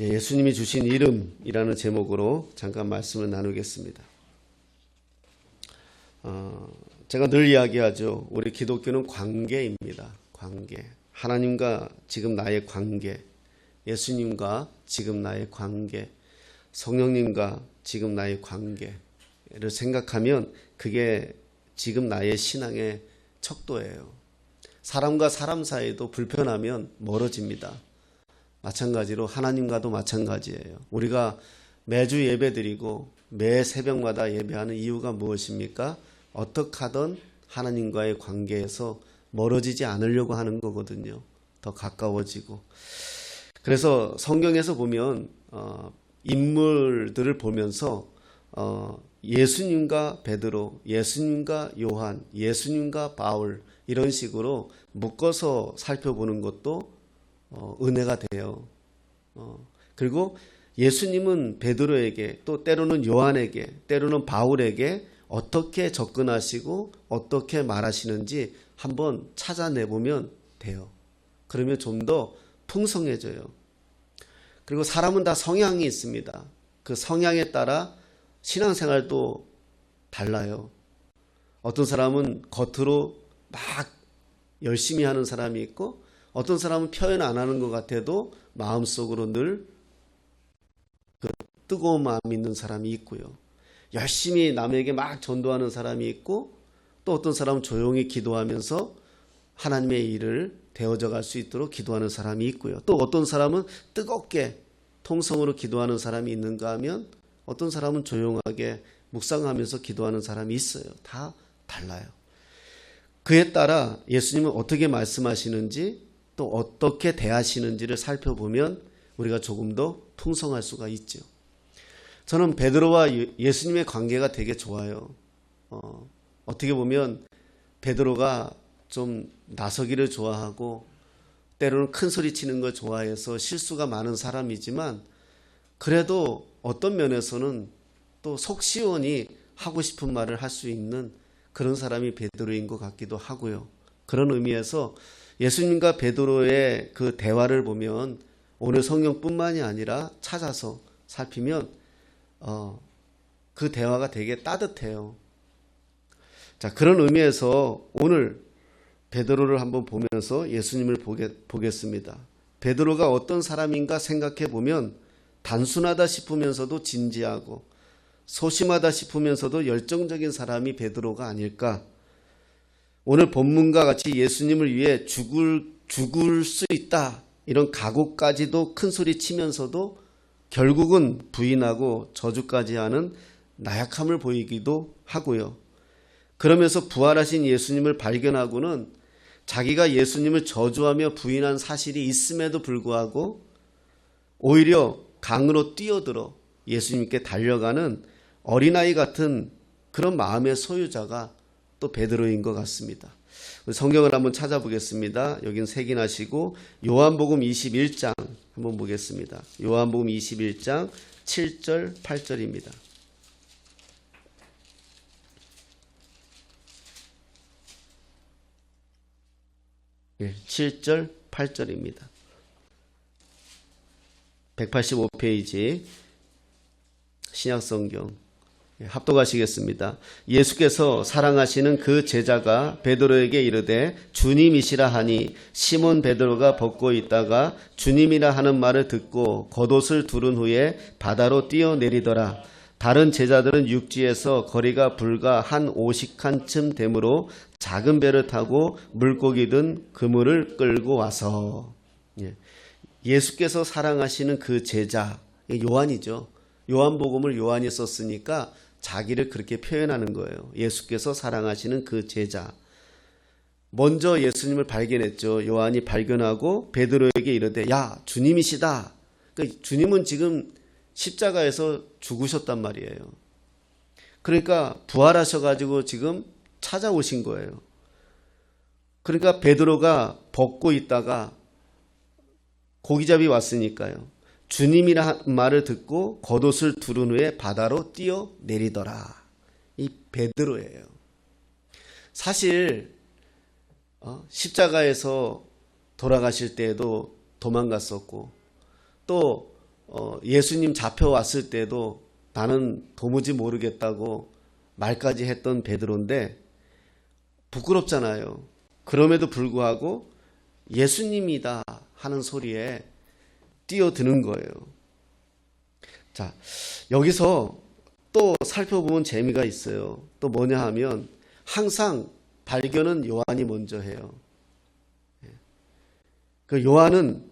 예수님이 주신 이름이라는 제목으로 잠깐 말씀을 나누겠습니다. 제가 늘 이야기하죠. 우리 기독교는 관계입니다. 관계. 하나님과 지금 나의 관계, 예수님과 지금 나의 관계, 성령님과 지금 나의 관계를 생각하면 그게 지금 나의 신앙의 척도예요. 사람과 사람 사이도 불편하면 멀어집니다. 마찬가지로 하나님과도 마찬가지예요. 우리가 매주 예배드리고 매 새벽마다 예배하는 이유가 무엇입니까? 어떻게 하든 하나님과의 관계에서 멀어지지 않으려고 하는 거거든요. 더 가까워지고. 그래서 성경에서 보면 인물들을 보면서 예수님과 베드로, 예수님과 요한, 예수님과 바울 이런 식으로 묶어서 살펴보는 것도 은혜가 돼요. 그리고 예수님은 베드로에게 또 때로는 요한에게 때로는 바울에게 어떻게 접근하시고 어떻게 말하시는지 한번 찾아내보면 돼요. 그러면 좀 더 풍성해져요. 그리고 사람은 다 성향이 있습니다. 그 성향에 따라 신앙생활도 달라요. 어떤 사람은 겉으로 막 열심히 하는 사람이 있고 어떤 사람은 표현 안 하는 것 같아도 마음속으로 늘 그 뜨거운 마음이 있는 사람이 있고요. 열심히 남에게 막 전도하는 사람이 있고 또 어떤 사람은 조용히 기도하면서 하나님의 일을 되어져 갈 수 있도록 기도하는 사람이 있고요. 또 어떤 사람은 뜨겁게 통성으로 기도하는 사람이 있는가 하면 어떤 사람은 조용하게 묵상하면서 기도하는 사람이 있어요. 다 달라요. 그에 따라 예수님은 어떻게 말씀하시는지 또 어떻게 대하시는지를 살펴보면 우리가 조금 더 풍성할 수가 있죠. 저는 베드로와 예수님의 관계가 되게 좋아요. 어떻게 보면 베드로가 좀 나서기를 좋아하고 때로는 큰 소리 치는 걸 좋아해서 실수가 많은 사람이지만 그래도 어떤 면에서는 또 속 시원히 하고 싶은 말을 할 수 있는 그런 사람이 베드로인 것 같기도 하고요. 그런 의미에서 예수님과 베드로의 그 대화를 보면 오늘 성경뿐만이 아니라 찾아서 살피면 그 대화가 되게 따뜻해요. 자, 그런 의미에서 오늘 베드로를 한번 보면서 예수님을 보겠습니다. 베드로가 어떤 사람인가 생각해 보면 단순하다 싶으면서도 진지하고 소심하다 싶으면서도 열정적인 사람이 베드로가 아닐까. 오늘 본문과 같이 예수님을 위해 죽을 수 있다 이런 각오까지도 큰 소리 치면서도 결국은 부인하고 저주까지 하는 나약함을 보이기도 하고요. 그러면서 부활하신 예수님을 발견하고는 자기가 예수님을 저주하며 부인한 사실이 있음에도 불구하고 오히려 강으로 뛰어들어 예수님께 달려가는 어린아이 같은 그런 마음의 소유자가 또 베드로인 것 같습니다. 성경을 한번 찾아보겠습니다. 여긴 색인하시고 요한복음 21장 한번 보겠습니다. 요한복음 21장 7절 8절입니다. 7절 8절입니다. 185페이지 신약성경 합독하시겠습니다. 예수께서 사랑하시는 그 제자가 베드로에게 이르되 주님이시라 하니 시몬 베드로가 벗고 있다가 주님이라 하는 말을 듣고 겉옷을 두른 후에 바다로 뛰어내리더라. 다른 제자들은 육지에서 거리가 불과 한 50칸쯤 되므로 작은 배를 타고 물고기 든 그물을 끌고 와서 예수께서 사랑하시는 그 제자 요한이죠. 요한복음을 요한이 썼으니까 자기를 그렇게 표현하는 거예요. 예수께서 사랑하시는 그 제자. 먼저 예수님을 발견했죠. 요한이 발견하고 베드로에게 이르되 야 주님이시다. 그러니까 주님은 지금 십자가에서 죽으셨단 말이에요. 그러니까 부활하셔가지고 지금 찾아오신 거예요. 그러니까 베드로가 벗고 있다가 고기잡이 왔으니까요. 주님이라 말을 듣고 겉옷을 두른 후에 바다로 뛰어내리더라. 이 베드로예요. 사실 십자가에서 돌아가실 때에도 도망갔었고 또 예수님 잡혀왔을 때도 나는 도무지 모르겠다고 말까지 했던 베드로인데 부끄럽잖아요. 그럼에도 불구하고 예수님이다 하는 소리에 뛰어드는 거예요. 자, 여기서 또 살펴보면 재미가 있어요. 또 뭐냐 하면 항상 발견은 요한이 먼저 해요. 그 요한은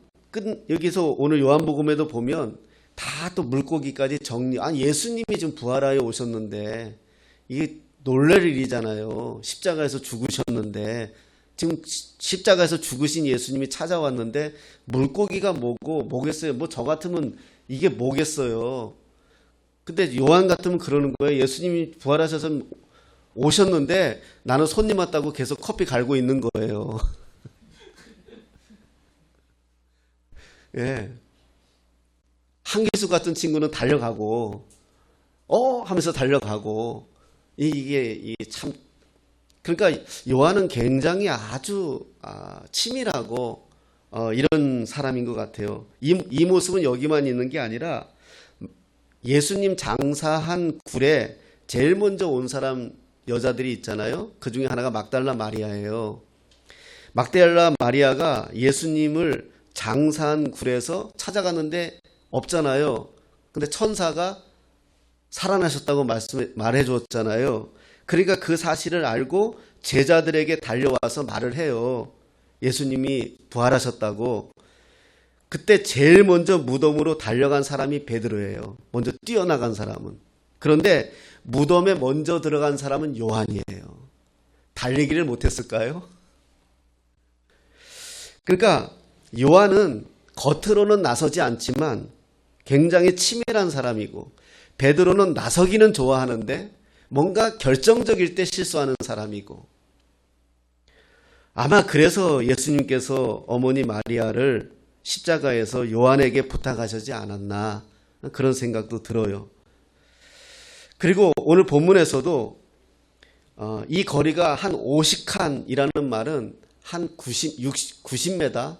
여기서 오늘 요한복음에도 보면 다 또 물고기까지 예수님이 지금 부활하여 오셨는데 이게 놀랄 일이잖아요. 십자가에서 죽으셨는데 지금 십자가에서 죽으신 예수님이 찾아왔는데 물고기가 뭐겠어요? 뭐 저 같으면 이게 뭐겠어요? 근데 요한 같으면 그러는 거예요. 예수님이 부활하셔서 오셨는데 나는 손님 왔다고 계속 커피 갈고 있는 거예요. 예. 한기수 같은 친구는 달려가고, 하면서 달려가고, 이게 참, 그러니까 요한은 굉장히 아주 치밀하고, 이런 사람인 것 같아요. 이 모습은 여기만 있는 게 아니라 예수님 장사한 굴에 제일 먼저 온 사람 여자들이 있잖아요. 그 중에 하나가 막달라 마리아예요. 막달라 마리아가 예수님을 장사한 굴에서 찾아갔는데 없잖아요. 근데 천사가 살아나셨다고 말해 줬잖아요. 그러니까 그 사실을 알고 제자들에게 달려와서 말을 해요. 예수님이 부활하셨다고. 그때 제일 먼저 무덤으로 달려간 사람이 베드로예요. 먼저 뛰어나간 사람은. 그런데 무덤에 먼저 들어간 사람은 요한이에요. 달리기를 못했을까요? 그러니까 요한은 겉으로는 나서지 않지만 굉장히 치밀한 사람이고, 베드로는 나서기는 좋아하는데 뭔가 결정적일 때 실수하는 사람이고, 아마 그래서 예수님께서 어머니 마리아를 십자가에서 요한에게 부탁하시지 않았나, 그런 생각도 들어요. 그리고 오늘 본문에서도 이 거리가 한 50칸이라는 말은 한 90m,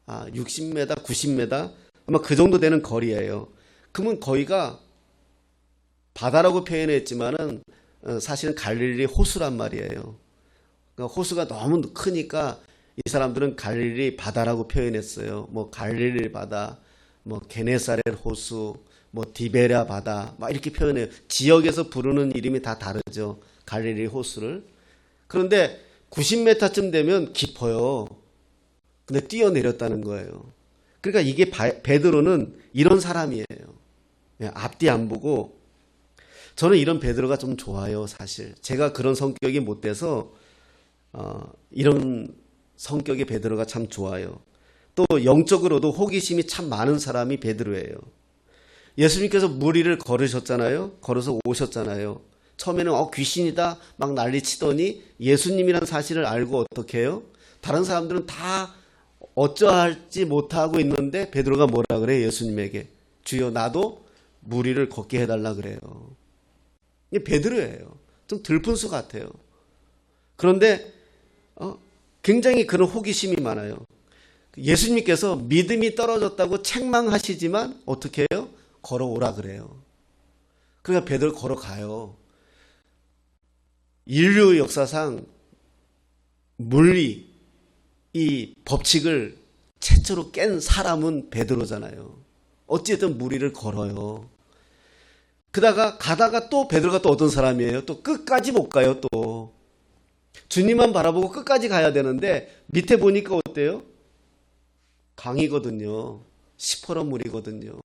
60m, 90m 아마 그 정도 되는 거리예요. 그러면 거기가 바다라고 표현했지만은 사실은 갈릴리 호수란 말이에요. 그러니까 호수가 너무 크니까 이 사람들은 갈릴리 바다라고 표현했어요. 뭐 갈릴리 바다, 뭐 게네사렛 호수, 뭐 디베랴 바다, 막 이렇게 표현해요. 지역에서 부르는 이름이 다 다르죠. 갈릴리 호수를. 그런데 90m쯤 되면 깊어요. 근데 뛰어내렸다는 거예요. 그러니까 이게 베드로는 이런 사람이에요. 앞뒤 안 보고. 저는 이런 베드로가 좀 좋아요, 사실. 제가 그런 성격이 못 돼서 이런 성격의 베드로가 참 좋아요. 또 영적으로도 호기심이 참 많은 사람이 베드로예요. 예수님께서 무리를 걸으셨잖아요. 걸어서 오셨잖아요. 처음에는 귀신이다 막 난리치더니 예수님이라는 사실을 알고 어떻게 해요? 다른 사람들은 다 어쩌할지 못하고 있는데 베드로가 뭐라 그래요? 예수님에게 주여 나도 무리를 걷게 해달라 그래요. 이게 베드로예요. 좀 들푼수 같아요. 그런데 굉장히 그런 호기심이 많아요. 예수님께서 믿음이 떨어졌다고 책망하시지만 어떻게 해요? 걸어오라 그래요. 그러니까 베드로 걸어가요. 인류 역사상 물리 이 법칙을 최초로 깬 사람은 베드로잖아요. 어쨌든 무리를 걸어요. 가다가 또 베드로가 또 어떤 사람이에요? 또 끝까지 못 가요. 또 주님만 바라보고 끝까지 가야 되는데 밑에 보니까 어때요? 강이거든요. 시퍼런 물이거든요.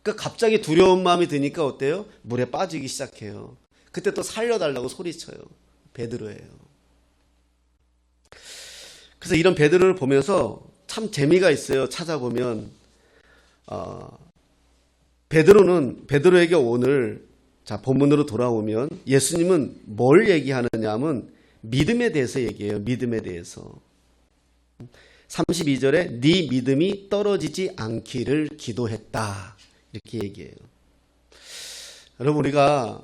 그러니까 갑자기 두려운 마음이 드니까 어때요? 물에 빠지기 시작해요. 그때 또 살려달라고 소리쳐요. 베드로예요. 그래서 이런 베드로를 보면서 참 재미가 있어요. 찾아보면 베드로에게 오늘 본문으로 돌아오면 예수님은 뭘 얘기하느냐 하면 믿음에 대해서 얘기해요. 믿음에 대해서. 32절에 네 믿음이 떨어지지 않기를 기도했다. 이렇게 얘기해요. 여러분 우리가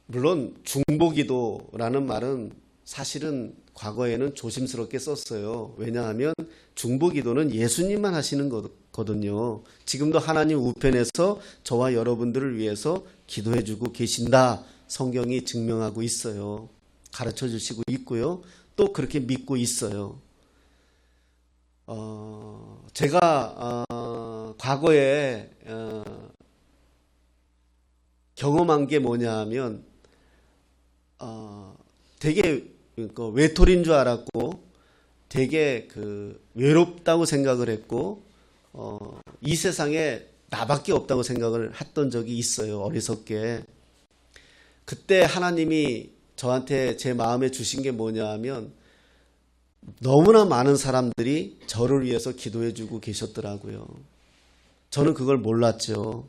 물론 중보기도라는 말은 사실은 과거에는 조심스럽게 썼어요. 왜냐하면 중보기도는 예수님만 하시는 계시거든요. 지금도 하나님 우편에서 저와 여러분들을 위해서 기도해 주고 계신다. 성경이 증명하고 있어요. 가르쳐 주시고 있고요. 또 그렇게 믿고 있어요. 제가 과거에 경험한 게 뭐냐 하면 되게 외톨이인 줄 알았고 되게 외롭다고 생각을 했고 이 세상에 나밖에 없다고 생각을 했던 적이 있어요. 어리석게. 그때 하나님이 저한테 제 마음에 주신 게 뭐냐 하면 너무나 많은 사람들이 저를 위해서 기도해 주고 계셨더라고요. 저는 그걸 몰랐죠.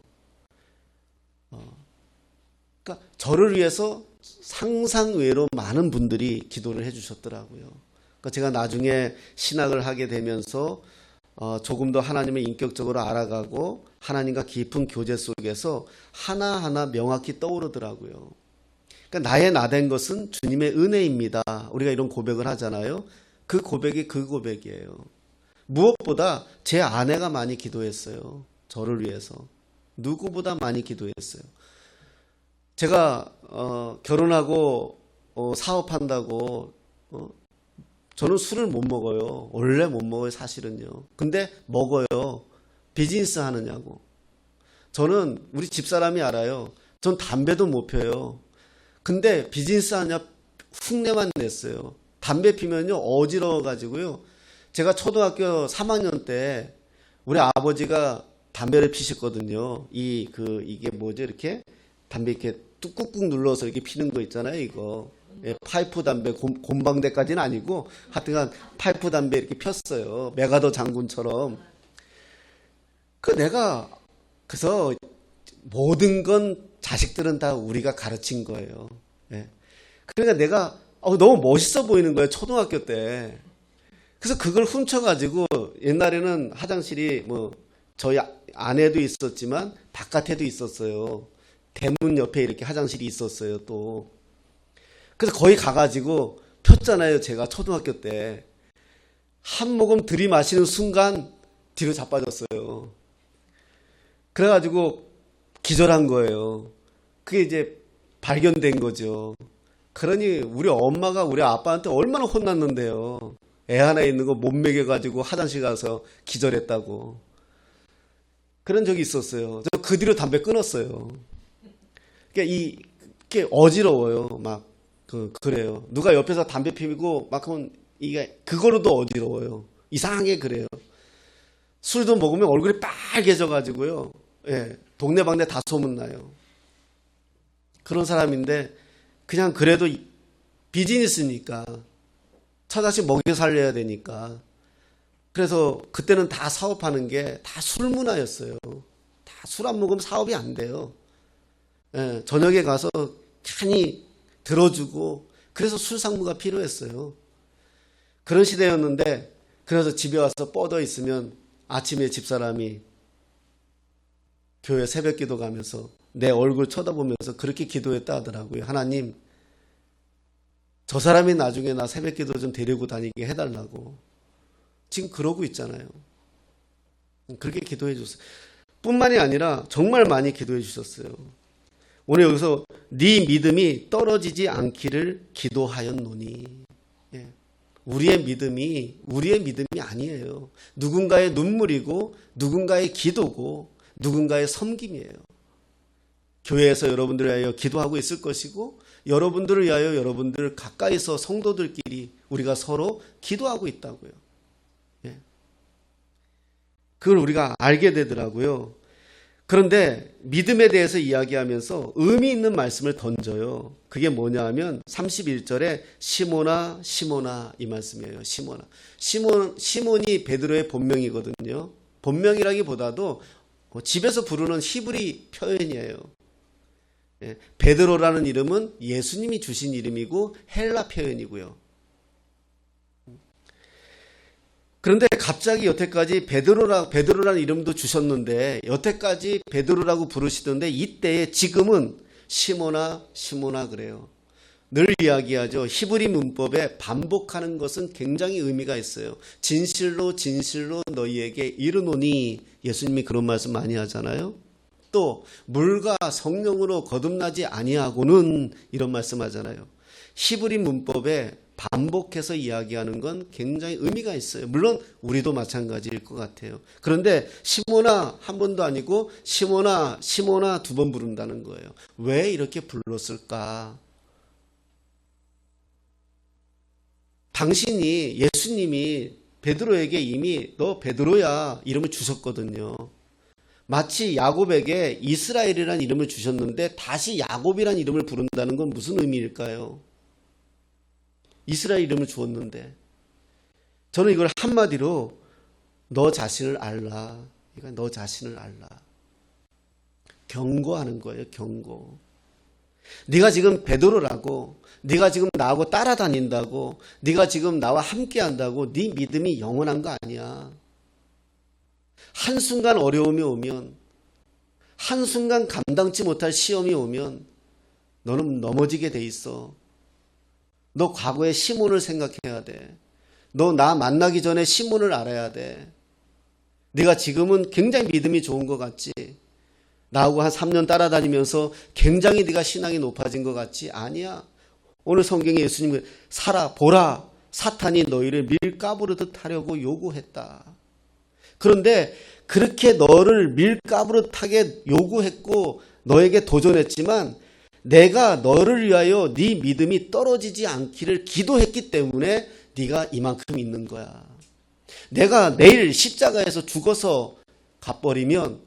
그러니까 저를 위해서 상상외로 많은 분들이 기도를 해 주셨더라고요. 그러니까 제가 나중에 신학을 하게 되면서 조금 더 하나님을 인격적으로 알아가고 하나님과 깊은 교제 속에서 하나하나 명확히 떠오르더라고요. 그러니까 나의 나된 것은 주님의 은혜입니다. 우리가 이런 고백을 하잖아요. 그 고백이 그 고백이에요. 무엇보다 제 아내가 많이 기도했어요. 저를 위해서. 누구보다 많이 기도했어요. 제가 결혼하고 사업한다고 저는 술을 못 먹어요. 원래 못 먹어요, 사실은요. 근데 먹어요. 비즈니스 하느냐고. 저는 우리 집사람이 알아요. 전 담배도 못 펴요. 근데 비즈니스 하냐 흉내만 냈어요. 담배 피면요 어지러워 가지고요. 제가 초등학교 3학년 때 우리 아버지가 담배를 피셨거든요. 이게 뭐죠? 이렇게 담배 이렇게 꾹꾹 눌러서 이렇게 피는 거 있잖아요. 이거. 예, 파이프 담배 곰방대까지는 아니고 하여튼간 파이프 담배 이렇게 폈어요. 메가더 장군처럼. 그래서 모든 건 자식들은 다 우리가 가르친 거예요. 예. 그러니까 내가 너무 멋있어 보이는 거예요. 초등학교 때. 그래서 그걸 훔쳐가지고 옛날에는 화장실이 저희 안에도 있었지만 바깥에도 있었어요. 대문 옆에 이렇게 화장실이 있었어요. 또. 그래서 거기 가가지고 폈잖아요. 제가 초등학교 때. 한 모금 들이마시는 순간 뒤로 자빠졌어요. 그래가지고 기절한 거예요. 그게 이제 발견된 거죠. 그러니 우리 엄마가 우리 아빠한테 얼마나 혼났는데요. 애 하나 있는 거 못 먹여가지고 화장실 가서 기절했다고. 그런 적이 있었어요. 그 뒤로 담배 끊었어요. 그러니까 이게 어지러워요. 막 그래요. 누가 옆에서 담배 피우고 막 하면 이게 그거로도 어지러워요. 이상하게 그래요. 술도 먹으면 얼굴이 빨개져가지고요. 예, 동네방네 다 소문나요. 그런 사람인데 그냥 그래도 비즈니스니까 처자식 먹여 살려야 되니까 그래서 그때는 다 사업하는 게 다 술 문화였어요. 다 술 안 먹으면 사업이 안 돼요. 예, 저녁에 가서 칸이 들어주고 그래서 술 상무가 필요했어요. 그런 시대였는데 그래서 집에 와서 뻗어 있으면 아침에 집사람이 교회 새벽기도 가면서 내 얼굴 쳐다보면서 그렇게 기도했다 하더라고요. 하나님, 저 사람이 나중에 나 새벽기도 좀 데리고 다니게 해달라고. 지금 그러고 있잖아요. 그렇게 기도해 주셨어요. 뿐만이 아니라 정말 많이 기도해 주셨어요. 오늘 여기서 네 믿음이 떨어지지 않기를 기도하였노니. 예. 우리의 믿음이 아니에요. 누군가의 눈물이고 누군가의 기도고 누군가의 섬김이에요. 교회에서 여러분들을 위하여 기도하고 있을 것이고 여러분들을 위하여 여러분들 가까이서 성도들끼리 우리가 서로 기도하고 있다고요. 예. 그걸 우리가 알게 되더라고요. 그런데 믿음에 대해서 이야기하면서 의미 있는 말씀을 던져요. 그게 뭐냐 하면 31절에 시몬아 시몬아 이 말씀이에요. 시몬이 베드로의 본명이거든요. 본명이라기보다도 집에서 부르는 히브리 표현이에요. 예, 베드로라는 이름은 예수님이 주신 이름이고 헬라 표현이고요. 그런데 갑자기 여태까지 베드로라는 이름도 주셨는데 여태까지 베드로라고 부르시던데 이때에 지금은 시몬아 시몬아 그래요. 늘 이야기하죠. 히브리 문법에 반복하는 것은 굉장히 의미가 있어요. 진실로 진실로 너희에게 이르노니, 예수님이 그런 말씀 많이 하잖아요. 또 물과 성령으로 거듭나지 아니하고는, 이런 말씀 하잖아요. 히브리 문법에 반복해서 이야기하는 건 굉장히 의미가 있어요. 물론 우리도 마찬가지일 것 같아요. 그런데 시몬아 한 번도 아니고 시몬아 시몬아 두 번 부른다는 거예요. 왜 이렇게 불렀을까? 당신이, 예수님이 베드로에게 이미 너 베드로야 이름을 주셨거든요. 마치 야곱에게 이스라엘이라는 이름을 주셨는데 다시 야곱이라는 이름을 부른다는 건 무슨 의미일까요? 이스라엘 이름을 주었는데. 저는 이걸 한마디로 너 자신을 알라. 그러니까 너 자신을 알라. 경고하는 거예요. 경고. 네가 지금 베드로라고, 네가 지금 나하고 따라다닌다고, 네가 지금 나와 함께한다고 네 믿음이 영원한 거 아니야. 한순간 어려움이 오면, 한순간 감당치 못할 시험이 오면 너는 넘어지게 돼 있어. 너 과거의 시몬을 생각해야 돼. 너 나 만나기 전에 시몬을 알아야 돼. 네가 지금은 굉장히 믿음이 좋은 것 같지? 나하고 한 3년 따라다니면서 굉장히 네가 신앙이 높아진 것 같지? 아니야. 오늘 성경에 예수님이 살아 보라, 사탄이 너희를 밀가부르듯 하려고 요구했다. 그런데 그렇게 너를 밀가부르듯하게 요구했고 너에게 도전했지만 내가 너를 위하여 네 믿음이 떨어지지 않기를 기도했기 때문에 네가 이만큼 있는 거야. 내가 내일 십자가에서 죽어서 가버리면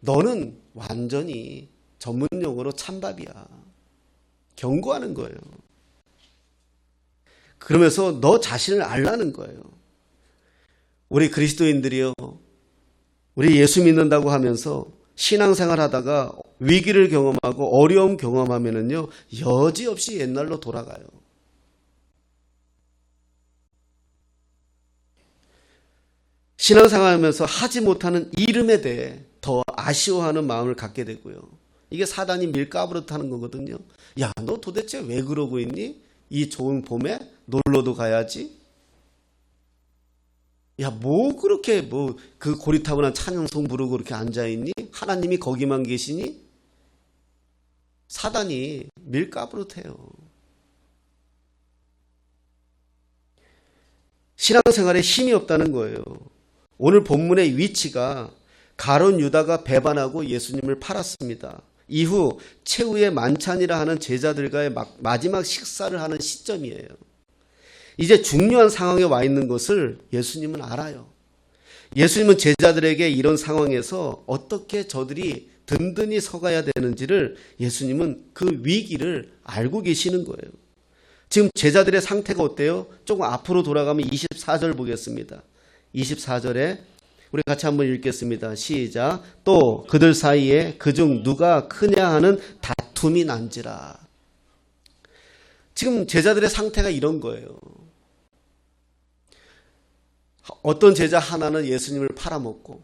너는 완전히 전문용어로 찬밥이야. 경고하는 거예요. 그러면서 너 자신을 알라는 거예요. 우리 그리스도인들이요, 우리 예수 믿는다고 하면서 신앙생활 하다가 위기를 경험하고 어려움 경험하면은요, 여지없이 옛날로 돌아가요. 신앙생활 하면서 하지 못하는 이름에 대해 더 아쉬워하는 마음을 갖게 되고요. 이게 사단이 밀가부르듯 하는 거거든요. 야, 너 도대체 왜 그러고 있니? 이 좋은 봄에 놀러도 가야지. 야, 뭐 그렇게 그 고리타분한 찬양송 부르고 그렇게 앉아있니? 하나님이 거기만 계시니? 사단이 밀가부르트해요. 신앙생활에 힘이 없다는 거예요. 오늘 본문의 위치가 가룟 유다가 배반하고 예수님을 팔았습니다. 이후 최후의 만찬이라 하는 제자들과의 마지막 식사를 하는 시점이에요. 이제 중요한 상황에 와 있는 것을 예수님은 알아요. 예수님은 제자들에게 이런 상황에서 어떻게 저들이 든든히 서가야 되는지를 예수님은 그 위기를 알고 계시는 거예요. 지금 제자들의 상태가 어때요? 조금 앞으로 돌아가면 24절 보겠습니다. 24절에 우리 같이 한번 읽겠습니다. 시작. 또 그들 사이에 그중 누가 크냐 하는 다툼이 난지라. 지금 제자들의 상태가 이런 거예요. 어떤 제자 하나는 예수님을 팔아먹고,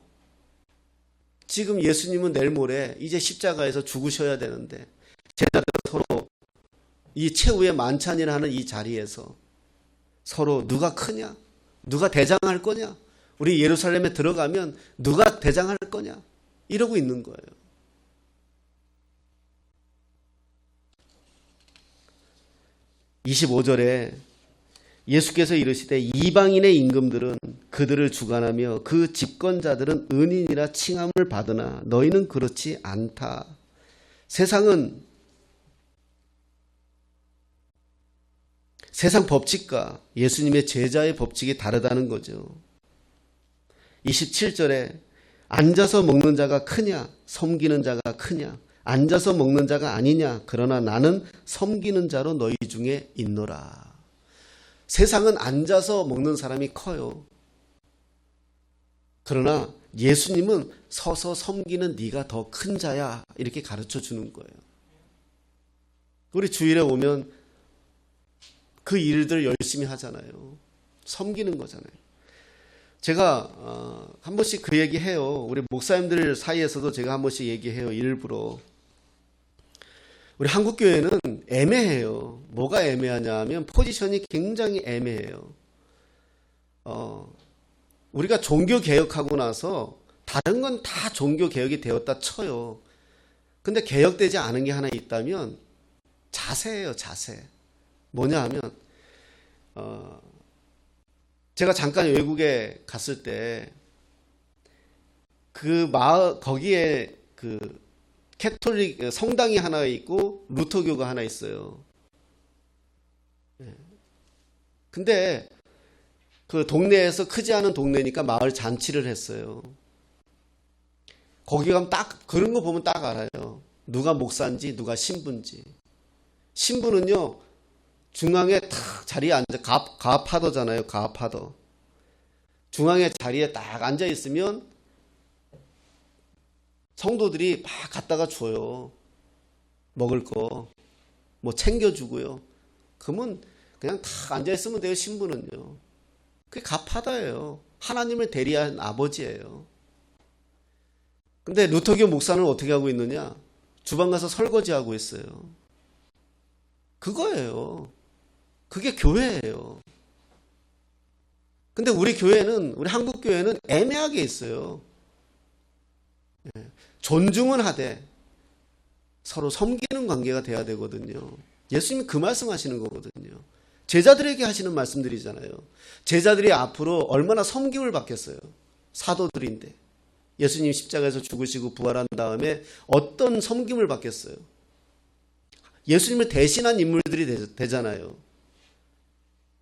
지금 예수님은 내일 모레 이제 십자가에서 죽으셔야 되는데 제자들은 서로 이 최후의 만찬이라 하는 이 자리에서 서로 누가 크냐, 누가 대장할 거냐, 우리 예루살렘에 들어가면 누가 대장할 거냐, 이러고 있는 거예요. (25절에) 예수께서 이르시되 이방인의 임금들은 그들을 주관하며 그 집권자들은 은인이라 칭함을 받으나 너희는 그렇지 않다. 세상 법칙과 예수님의 제자의 법칙이 다르다는 거죠. 27절에 앉아서 먹는 자가 크냐, 섬기는 자가 크냐, 앉아서 먹는 자가 아니냐, 그러나 나는 섬기는 자로 너희 중에 있노라. 세상은 앉아서 먹는 사람이 커요. 그러나 예수님은 서서 섬기는 네가 더 큰 자야, 이렇게 가르쳐 주는 거예요. 우리 주일에 오면 그 일들 열심히 하잖아요. 섬기는 거잖아요. 제가 한 번씩 그 얘기해요. 우리 목사님들 사이에서도 제가 한 번씩 얘기해요. 일부러. 우리 한국교회는 애매해요. 뭐가 애매하냐 하면 포지션이 굉장히 애매해요. 우리가 종교개혁하고 나서 다른 건 다 종교개혁이 되었다 쳐요. 근데 개혁되지 않은 게 하나 있다면 자세예요, 자세. 뭐냐 하면 제가 잠깐 외국에 갔을 때 그 마을 거기에 그 캐톨릭 성당이 하나 있고 루터교가 하나 있어요. 근데 그 동네에서 크지 않은 동네니까 마을 잔치를 했어요. 거기 가면 딱 그런 거 보면 딱 알아요. 누가 목사인지 누가 신부인지. 신부는요 중앙에 탁 자리에 앉아 가파더잖아요. 가파더. 중앙에 자리에 딱 앉아 있으면 성도들이 막 갖다가 줘요. 먹을 거. 뭐 챙겨주고요. 그러면 그냥 다 앉아있으면 돼요. 신부는요. 그게 가파다예요. 하나님을 대리한 아버지예요. 근데 루터교 목사는 어떻게 하고 있느냐? 주방 가서 설거지하고 있어요. 그거예요. 그게 교회예요. 근데 우리 교회는, 우리 한국 교회는 애매하게 있어요. 존중은 하되 서로 섬기는 관계가 돼야 되거든요. 예수님이 그 말씀하시는 거거든요. 제자들에게 하시는 말씀들이잖아요. 제자들이 앞으로 얼마나 섬김을 받겠어요. 사도들인데 예수님 십자가에서 죽으시고 부활한 다음에 어떤 섬김을 받겠어요. 예수님을 대신한 인물들이 되잖아요.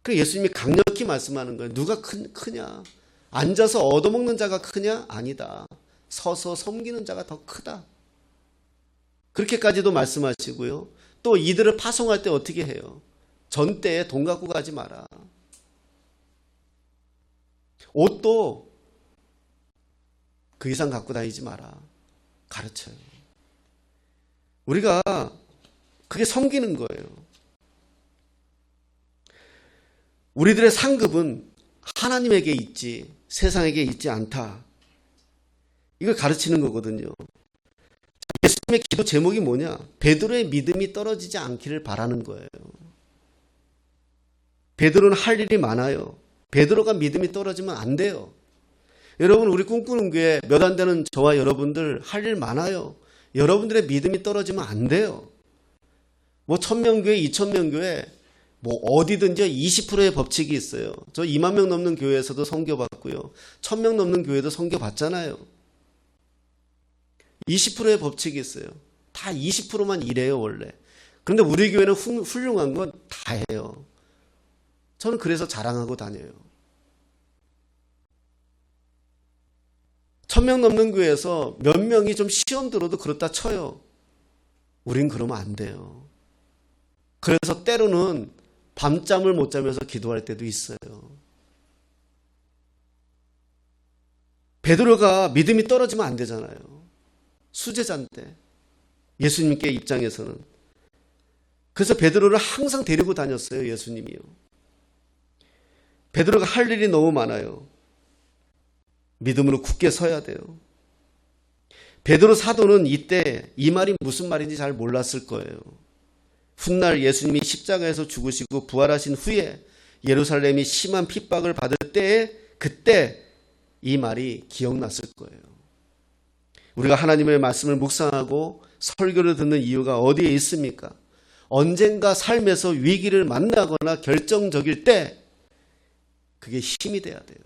그래서 예수님이 강력히 말씀하는 거예요. 누가 크냐? 앉아서 얻어먹는 자가 크냐? 아니다. 서서 섬기는 자가 더 크다. 그렇게까지도 말씀하시고요. 또 이들을 파송할 때 어떻게 해요? 전때에 돈 갖고 가지 마라. 옷도 그 이상 갖고 다니지 마라. 가르쳐요. 우리가 그게 섬기는 거예요. 우리들의 상급은 하나님에게 있지 세상에게 있지 않다. 이걸 가르치는 거거든요. 예수님의 기도 제목이 뭐냐? 베드로의 믿음이 떨어지지 않기를 바라는 거예요. 베드로는 할 일이 많아요. 베드로가 믿음이 떨어지면 안 돼요. 여러분 우리 꿈꾸는 교회 몇 안 되는 저와 여러분들 할 일 많아요. 여러분들의 믿음이 떨어지면 안 돼요. 뭐 1000명 교회, 2000명 교회 뭐 어디든지 20%의 법칙이 있어요. 저 2만 명 넘는 교회에서도 선교받고요. 1000명 넘는 교회도 선교받잖아요. 20%의 법칙이 있어요. 다 20%만 일해요 원래. 그런데 우리 교회는 훌륭한 건 다 해요. 저는 그래서 자랑하고 다녀요. 1000명 넘는 교회에서 몇 명이 좀 시험 들어도 그렇다 쳐요. 우린 그러면 안 돼요. 그래서 때로는 밤잠을 못 자면서 기도할 때도 있어요. 베드로가 믿음이 떨어지면 안 되잖아요. 수제자인데 예수님께 입장에서는. 그래서 베드로를 항상 데리고 다녔어요. 예수님이요. 베드로가 할 일이 너무 많아요. 믿음으로 굳게 서야 돼요. 베드로 사도는 이때 이 말이 무슨 말인지 잘 몰랐을 거예요. 훗날 예수님이 십자가에서 죽으시고 부활하신 후에 예루살렘이 심한 핍박을 받을 때에 그때 이 말이 기억났을 거예요. 우리가 하나님의 말씀을 묵상하고 설교를 듣는 이유가 어디에 있습니까? 언젠가 삶에서 위기를 만나거나 결정적일 때 그게 힘이 돼야 돼요.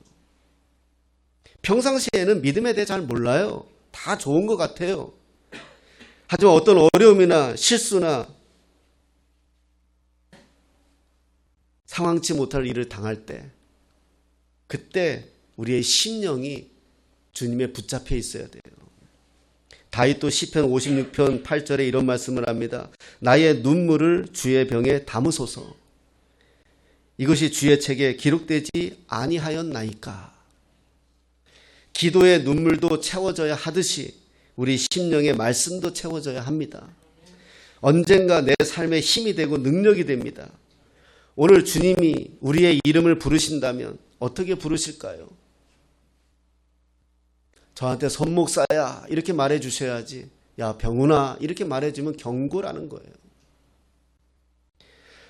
평상시에는 믿음에 대해 잘 몰라요. 다 좋은 것 같아요. 하지만 어떤 어려움이나 실수나 상황치 못할 일을 당할 때 그때 우리의 심령이 주님에 붙잡혀 있어야 돼요. 다윗도 시편 56편 8절에 이런 말씀을 합니다. 나의 눈물을 주의 병에 담으소서. 이것이 주의 책에 기록되지 아니하였나이까. 기도의 눈물도 채워져야 하듯이 우리 심령의 말씀도 채워져야 합니다. 언젠가 내 삶에 힘이 되고 능력이 됩니다. 오늘 주님이 우리의 이름을 부르신다면 어떻게 부르실까요? 저한테 손목사야 이렇게 말해 주셔야지. 야 병훈아 이렇게 말해 주면 경고라는 거예요.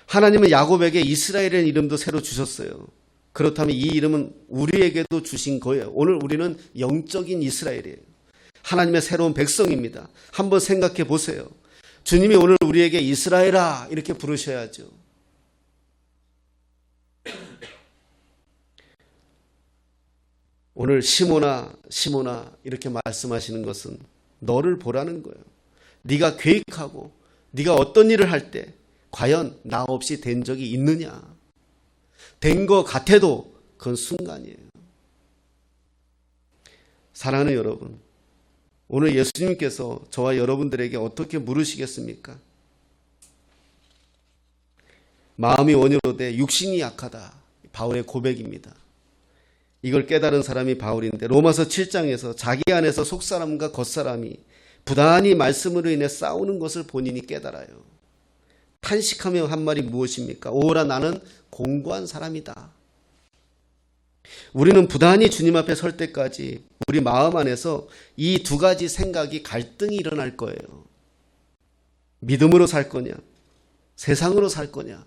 하나님은 야곱에게 이스라엘이라는 이름도 새로 주셨어요. 그렇다면 이 이름은 우리에게도 주신 거예요. 오늘 우리는 영적인 이스라엘이에요. 하나님의 새로운 백성입니다. 한번 생각해 보세요. 주님이 오늘 우리에게 이스라엘아 이렇게 부르셔야죠. 오늘 시몬아 이렇게 말씀하시는 것은 너를 보라는 거예요. 네가 계획하고 네가 어떤 일을 할 때 과연 나 없이 된 적이 있느냐. 된 것 같아도 그건 순간이에요. 사랑하는 여러분, 오늘 예수님께서 저와 여러분들에게 어떻게 물으시겠습니까? 마음이 원효로되 육신이 약하다. 바울의 고백입니다. 이걸 깨달은 사람이 바울인데 로마서 7장에서 자기 안에서 속사람과 겉사람이 부단히 말씀으로 인해 싸우는 것을 본인이 깨달아요. 탄식하며 한 말이 무엇입니까? 오라 나는 공고한 사람이다. 우리는 부단히 주님 앞에 설 때까지 우리 마음 안에서 이 두 가지 생각이 갈등이 일어날 거예요. 믿음으로 살 거냐? 세상으로 살 거냐?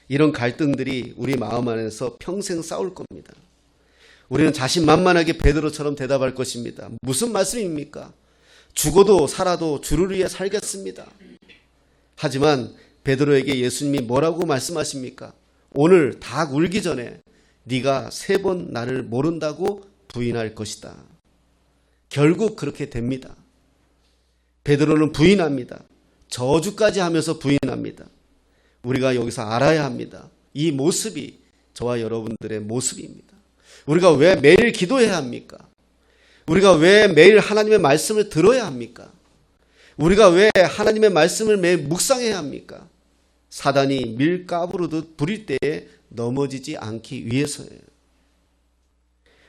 이런 갈등들이 우리 마음 안에서 평생 싸울 겁니다. 우리는 자신만만하게 베드로처럼 대답할 것입니다. 무슨 말씀입니까? 죽어도 살아도 주를 위해 살겠습니다. 하지만 베드로에게 예수님이 뭐라고 말씀하십니까? 오늘 닭 울기 전에 네가 3번 나를 모른다고 부인할 것이다. 결국 그렇게 됩니다. 베드로는 부인합니다. 저주까지 하면서 부인합니다. 우리가 여기서 알아야 합니다. 이 모습이 저와 여러분들의 모습입니다. 우리가 왜 매일 기도해야 합니까? 우리가 왜 매일 하나님의 말씀을 들어야 합니까? 우리가 왜 하나님의 말씀을 매일 묵상해야 합니까? 사단이 밀가부르듯 부릴 때에 넘어지지 않기 위해서예요.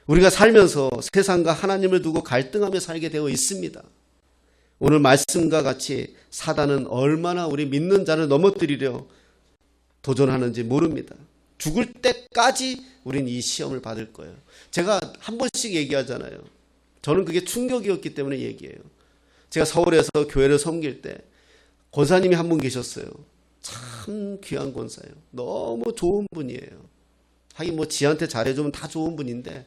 우리가 살면서 세상과 하나님을 두고 갈등하며 살게 되어 있습니다. 오늘 말씀과 같이 사단은 얼마나 우리 믿는 자를 넘어뜨리려 도전하는지 모릅니다. 죽을 때까지 우린 이 시험을 받을 거예요. 제가 한 번씩 얘기하잖아요. 저는 그게 충격이었기 때문에 얘기해요. 제가 서울에서 교회를 섬길 때 권사님이 한 분 계셨어요. 참 귀한 권사예요. 너무 좋은 분이에요. 하긴 뭐 지한테 잘해주면 다 좋은 분인데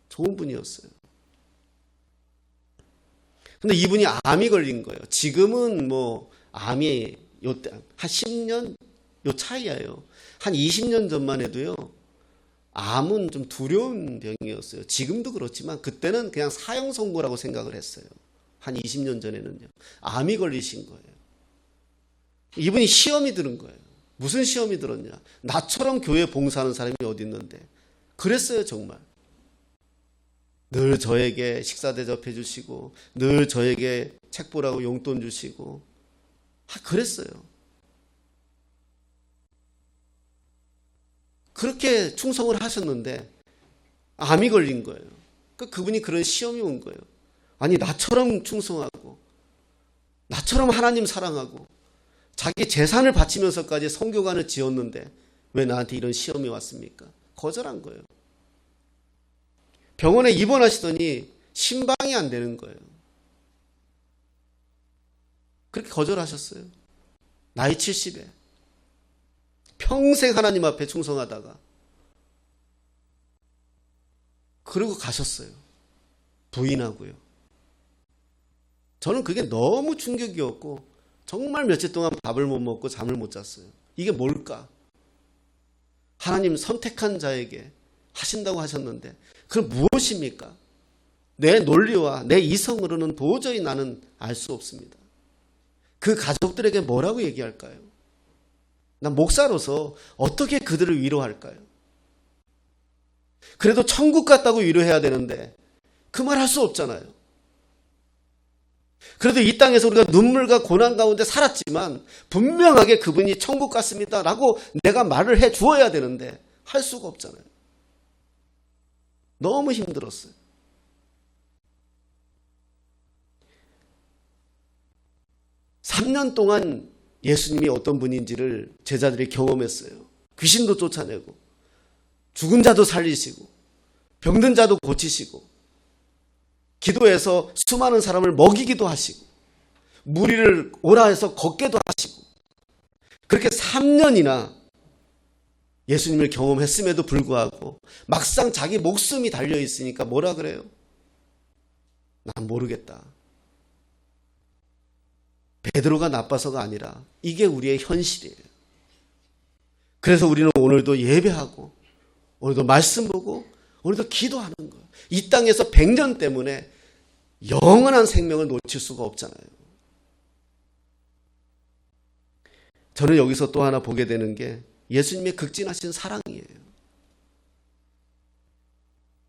좋은 분이었어요. 근데 이분이 암이 걸린 거예요. 지금은 뭐 암이 요때 한 10년 요 차이예요. 한 20년 전만 해도요. 암은 좀 두려운 병이었어요. 지금도 그렇지만 그때는 그냥 사형 선고라고 생각을 했어요. 한 20년 전에는요. 암이 걸리신 거예요. 이분이 시험이 들은 거예요. 무슨 시험이 들었냐? 나처럼 교회 봉사하는 사람이 어디 있는데. 그랬어요, 정말. 늘 저에게 식사 대접해 주시고 늘 저에게 책 보라고 용돈 주시고 그랬어요. 그렇게 충성을 하셨는데 암이 걸린 거예요. 그분이 그런 시험이 온 거예요. 아니 나처럼 충성하고 나처럼 하나님 사랑하고 자기 재산을 바치면서까지 선교관을 지었는데 왜 나한테 이런 시험이 왔습니까? 거절한 거예요. 병원에 입원하시더니 심방이 안 되는 거예요. 그렇게 거절하셨어요. 나이 70에. 평생 하나님 앞에 충성하다가 그러고 가셨어요. 부인하고요. 저는 그게 너무 충격이었고 정말 며칠 동안 밥을 못 먹고 잠을 못 잤어요. 이게 뭘까? 하나님 선택한 자에게 하신다고 하셨는데 그건 무엇입니까? 내 논리와 내 이성으로는 도저히 나는 알 수 없습니다. 그 가족들에게 뭐라고 얘기할까요? 난 목사로서 어떻게 그들을 위로할까요? 그래도 천국 갔다고 위로해야 되는데 그 말 할 수 없잖아요. 그래도 이 땅에서 우리가 눈물과 고난 가운데 살았지만 분명하게 그분이 천국 갔습니다 라고 내가 말을 해 주어야 되는데 할 수가 없잖아요. 너무 힘들었어요. (3년) 동안 예수님이 어떤 분인지를 제자들이 경험했어요. 귀신도 쫓아내고 죽은 자도 살리시고 병든 자도 고치시고 기도해서 수많은 사람을 먹이기도 하시고 무리를 오라 해서 걷게도 하시고 그렇게 3년이나 예수님을 경험했음에도 불구하고 막상 자기 목숨이 달려있으니까 뭐라 그래요? 난 모르겠다. 베드로가 나빠서가 아니라 이게 우리의 현실이에요. 그래서 우리는 오늘도 예배하고 오늘도 말씀 보고 오늘도 기도하는 거예요. 이 땅에서 100년 때문에 영원한 생명을 놓칠 수가 없잖아요. 저는 여기서 또 하나 보게 되는 게 예수님의 극진하신 사랑이에요.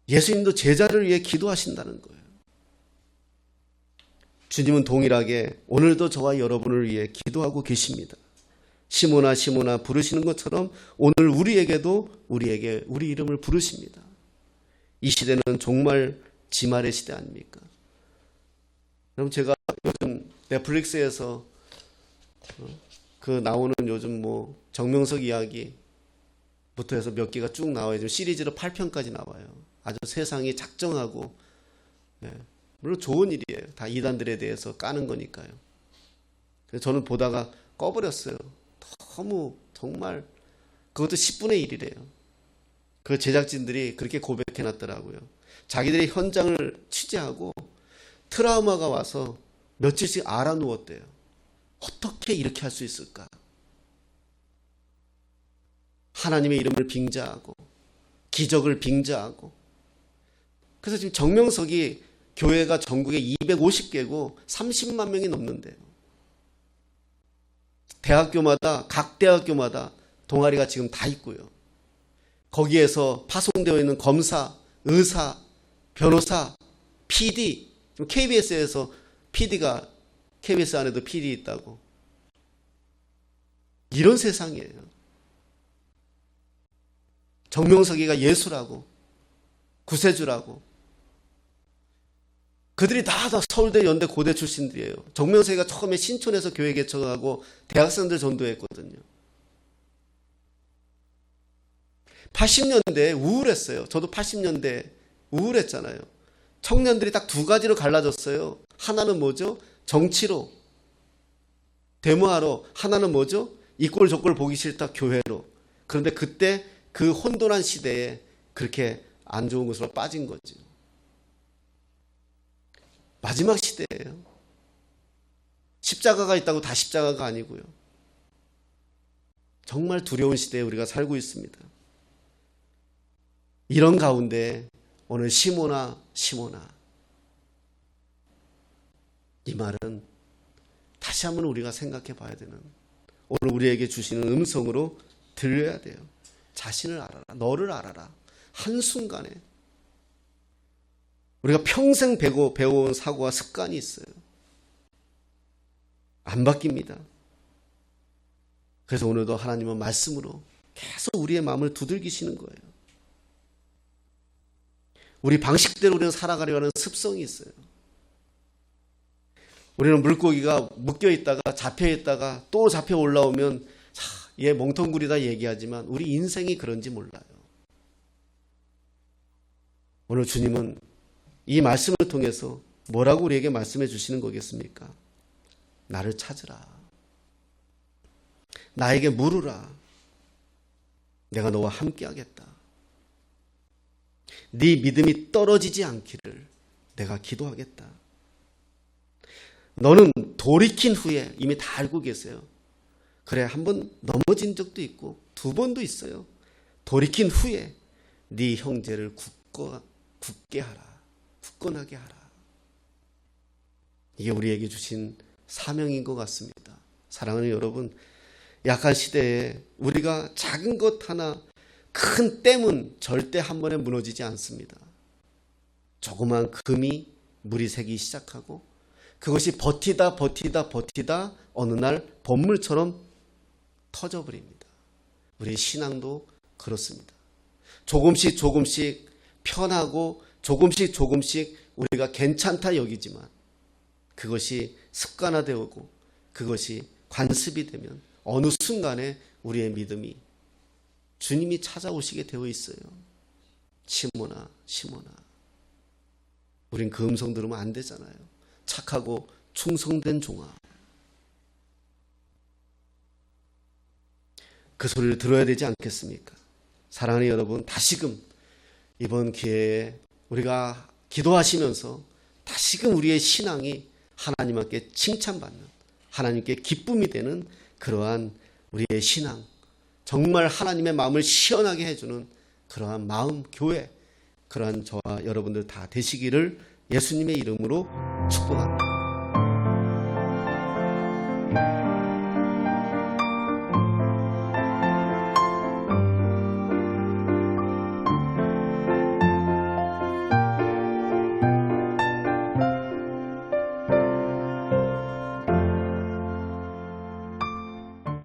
예수님도 제자를 위해 기도하신다는 거예요. 주님은 동일하게 오늘도 저와 여러분을 위해 기도하고 계십니다. 시모나 시모나 부르시는 것처럼 오늘 우리에게도 우리 이름을 부르십니다. 이 시대는 정말 지말의 시대 아닙니까? 그럼 제가 요즘 넷플릭스에서 그 나오는 요즘 뭐 정명석 이야기부터 해서 몇 개가 쭉 나와요. 지금 시리즈로 8편까지 나와요. 아주 세상이 작정하고, 물론 좋은 일이에요. 다 이단들에 대해서 까는 거니까요. 그래서 저는 보다가 꺼버렸어요. 너무 정말 그것도 10분의 1이래요. 그 제작진들이 그렇게 고백해놨더라고요. 자기들이 현장을 취재하고 트라우마가 와서 며칠씩 알아누웠대요. 어떻게 이렇게 할 수 있을까? 하나님의 이름을 빙자하고 기적을 빙자하고. 그래서 지금 정명석이 교회가 전국에 250개고 30만 명이 넘는데요. 대학교마다 각 대학교마다 동아리가 지금 다 있고요. 거기에서 파송되어 있는 검사, 의사, 변호사, PD, 지금 KBS에서 PD가 KBS 안에도 PD 있다고. 이런 세상이에요. 정명석이가 예수라고, 구세주라고. 그들이 다 서울대, 연대, 고대 출신들이에요. 정명석이가 처음에 신촌에서 교회 개척하고 대학생들 전도했거든요. 80년대에 우울했어요. 저도 80년대 우울했잖아요. 청년들이 딱 두 가지로 갈라졌어요. 하나는 뭐죠? 정치로, 데모하러. 하나는 뭐죠? 이꼴 저꼴 보기 싫다, 교회로. 그런데 그때 그 혼돈한 시대에 그렇게 안 좋은 것으로 빠진 거죠. 마지막 시대예요. 십자가가 있다고 다 십자가가 아니고요. 정말 두려운 시대에 우리가 살고 있습니다. 이런 가운데 오늘 시모나 이 말은 다시 한번 우리가 생각해 봐야 되는, 오늘 우리에게 주시는 음성으로 들려야 돼요. 자신을 알아라. 너를 알아라. 한순간에. 우리가 평생 배워온 사고와 습관이 있어요. 안 바뀝니다. 그래서 오늘도 하나님은 말씀으로 계속 우리의 마음을 두들기시는 거예요. 우리 방식대로 우리는 살아가려고 하는 습성이 있어요. 우리는 물고기가 묶여있다가 잡혀있다가 또 잡혀 올라오면 얘 멍텅구리다 얘기하지만 우리 인생이 그런지 몰라요. 오늘 주님은 이 말씀을 통해서 뭐라고 우리에게 말씀해 주시는 거겠습니까? 나를 찾으라. 나에게 물으라. 내가 너와 함께 하겠다. 네 믿음이 떨어지지 않기를 내가 기도하겠다. 너는 돌이킨 후에 이미 다 알고 계세요. 그래, 한 번 넘어진 적도 있고 두 번도 있어요. 돌이킨 후에 네 형제를 굳게 하라. 굳건하게 하라. 이게 우리에게 주신 사명인 것 같습니다. 사랑하는 여러분, 약한 시대에 우리가 작은 것 하나, 큰 댐은 절대 한 번에 무너지지 않습니다. 조그만 금이 물이 새기 시작하고 그것이 버티다 어느 날 번물처럼 터져버립니다. 우리의 신앙도 그렇습니다. 조금씩 편하고 조금씩 우리가 괜찮다 여기지만 그것이 습관화되고 그것이 관습이 되면 어느 순간에 우리의 믿음이 주님이 찾아오시게 되어 있어요. 시모나. 우린 그 음성 들으면 안 되잖아요. 착하고 충성된 종아. 그 소리를 들어야 되지 않겠습니까? 사랑하는 여러분, 다시금 이번 기회에 우리가 기도하시면서 다시금 우리의 신앙이 하나님께 칭찬받는, 하나님께 기쁨이 되는 그러한 우리의 신앙, 정말 하나님의 마음을 시원하게 해주는 그러한 마음 교회, 그러한 저와 여러분들 다 되시기를 예수님의 이름으로 축복합니다.